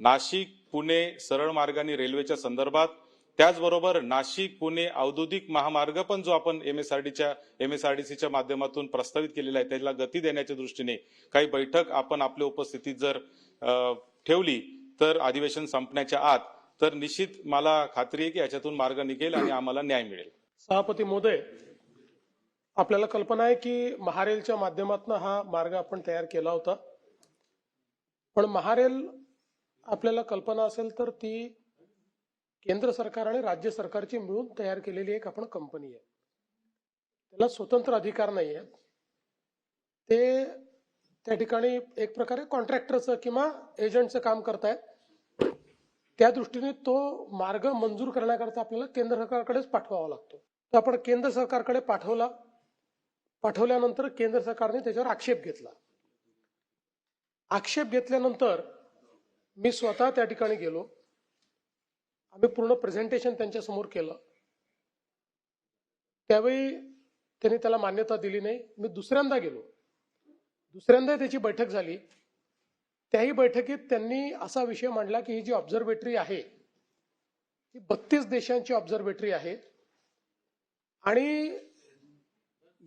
नाशिक पुणे सरळ मार्गाने रेल्वेच्या संदर्भात, त्याचबरोबर नाशिक पुणे औद्योगिक महामार्ग पण जो आपण एमएसआरडीसीच्या माध्यमातून प्रस्तावित केलेला आहे त्याला गती देण्याच्या दृष्टीने काही बैठक आपण आपल्या उपस्थितीत जर ठेवली तर अधिवेशन संपण्याच्या आत, तर निश्चित मला खात्री आहे की याच्यातून मार्ग निघेल आणि आम्हाला न्याय मिळेल. सभापती महोदय, आपल्याला कल्पना आहे की महारेलच्या माध्यमातून हा मार्ग आपण तयार केला होता, पण महारेल आपल्याला कल्पना असेल तर ती केंद्र सरकार आणि राज्य सरकारची मिळून तयार केलेली एक आपण कंपनी आहे. त्याला स्वतंत्र अधिकार नाही आहेत. ते त्या ठिकाणी एक प्रकारे कॉन्ट्रॅक्टरचं किंवा एजंटचं काम करतायत. त्या दृष्टीने तो मार्ग मंजूर करण्याकरता आपल्याला केंद्र सरकारकडेच पाठवावा लागतो. तर आपण केंद्र सरकारकडे पाठवल्यानंतर केंद्र सरकारने त्याच्यावर आक्षेप घेतला. आक्षेप घेतल्यानंतर मी स्वतः त्या ठिकाणी गेलो. आम्ही पूर्ण प्रेझेंटेशन त्यांच्या समोर केलं. त्यावेळी त्यांनी त्याला मान्यता दिली नाही. मी दुसऱ्यांदा गेलो. दुसऱ्यांदा त्याची बैठक झाली. त्याही बैठकीत त्यांनी असा विषय मांडला की ही जी ऑब्झर्वेटरी आहे ही 32 देशांची ऑब्झर्वेटरी आहे आणि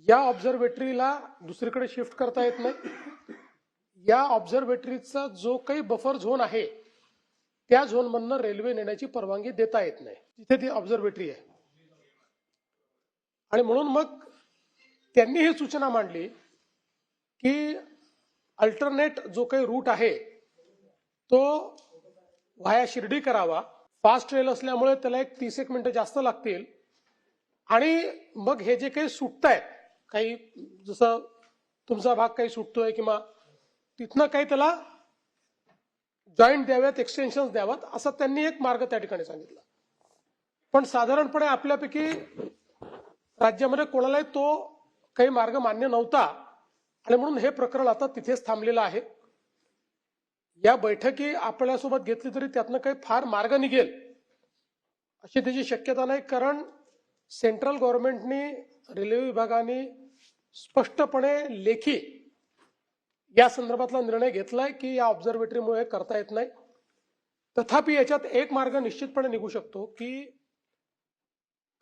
या ऑब्झर्वेटरीला दुसरीकडे शिफ्ट करता येत नाही. या ऑब्झर्वेटरीचा जो काही बफर झोन आहे त्या झोन मधनं रेल्वे नेण्याची परवानगी देता येत नाही जिथे ती ऑब्झर्वेटरी आहे. आणि म्हणून मग त्यांनी ही सूचना मांडली की अल्टरनेट जो काही रूट आहे तो व्हाया शिर्डी करावा. फास्ट रेल असल्यामुळे त्याला एक 30 मिनिटं जास्त लागतील आणि मग हे जे काही सुटतायत काही, जसं तुमचा भाग काही सुटतोय किंवा तिथनं काही त्याला जॉईंट द्याव्यात, एक्सटेन्शन द्याव्यात, असं त्यांनी एक मार्ग त्या ठिकाणी सांगितला. पण साधारणपणे आपल्यापैकी राज्यामध्ये कोणालाही तो काही मार्ग मान्य नव्हता आणि म्हणून हे प्रकरण आता तिथेच थांबलेलं आहे. या बैठकी आपल्यासोबत घेतली तरी त्यातनं काही फार मार्ग निघेल अशी त्याची शक्यता नाही. कारण सेंट्रल गव्हर्नमेंटनी, रेल्वे विभागाने स्पष्टपणे लेखी या संदर्भातला निर्णय घेतलाय की या ऑब्झर्वेटरीमुळे करता येत नाही. तथापि याच्यात एक मार्ग निश्चितपणे निघू शकतो की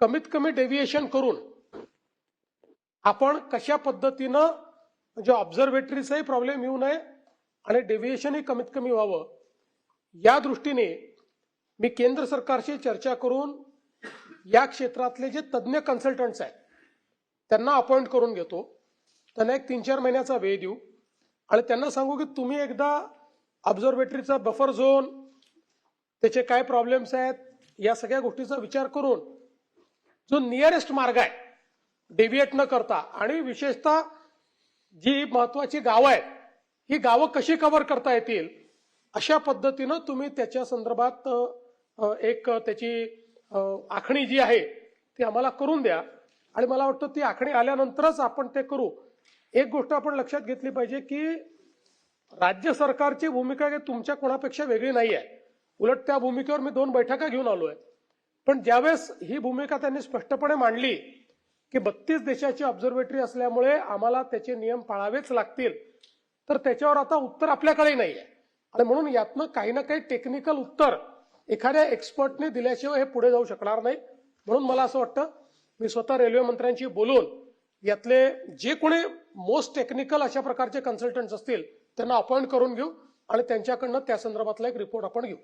कमीत कमी डेव्हिएशन करून आपण कशा पद्धतीनं, म्हणजे ऑब्झर्वेटरीचाही प्रॉब्लेम येऊ नये आणि डेव्हिएशनही कमीत कमी व्हावं, या दृष्टीने मी केंद्र सरकारशी चर्चा करून या क्षेत्रातले जे तज्ज्ञ कन्सल्टंट्स आहेत त्यांना अपॉइंट करून घेतो. त्यांना एक 3-4 महिन्याचा वेळ देऊ आणि त्यांना सांगू की तुम्ही एकदा ऑब्झर्वेटरीचा बफर झोन, त्याचे काय प्रॉब्लेम्स आहेत, या सगळ्या गोष्टीचा विचार करून जो नियरेस्ट मार्ग आहे डेव्हिएट न करता, आणि विशेषतः जी महत्वाची गावं आहेत ही गावं कशी कव्हर करता येतील अशा पद्धतीनं तुम्ही त्याच्या संदर्भात एक त्याची आखणी जी आहे ती आम्हाला करून द्या. आणि मला वाटतं ती आखणी आल्यानंतरच आपण ते करू. एक गोष्ट आपण लक्षात घेतली पाहिजे की राज्य सरकारची भूमिका तुमच्या कोणापेक्षा वेगळी नाही आहे. उलट त्या भूमिकेवर मी 2 बैठका घेऊन आलोय. पण ज्यावेळेस ही भूमिका त्यांनी स्पष्टपणे मांडली की 32 देशाची ऑब्झर्वेटरी असल्यामुळे आम्हाला त्याचे नियम पाळावेच लागतील, तर त्याच्यावर आता उत्तर आपल्याकडे नाही आहे. आणि म्हणून यातनं काही ना काही टेक्निकल उत्तर एखाद्या एक्सपर्टने दिल्याशिवाय हे पुढे जाऊ शकणार नाही. म्हणून मला असं वाटतं मी स्वतः रेल्वे मंत्र्यांशी बोलून यातले जे कोणी मोस्ट टेक्निकल अशा प्रकारचे कन्सल्टंट्स असतील त्यांना अपॉइंट करून घेऊ आणि त्यांच्याकडनं त्या संदर्भातला एक रिपोर्ट आपण घेऊ.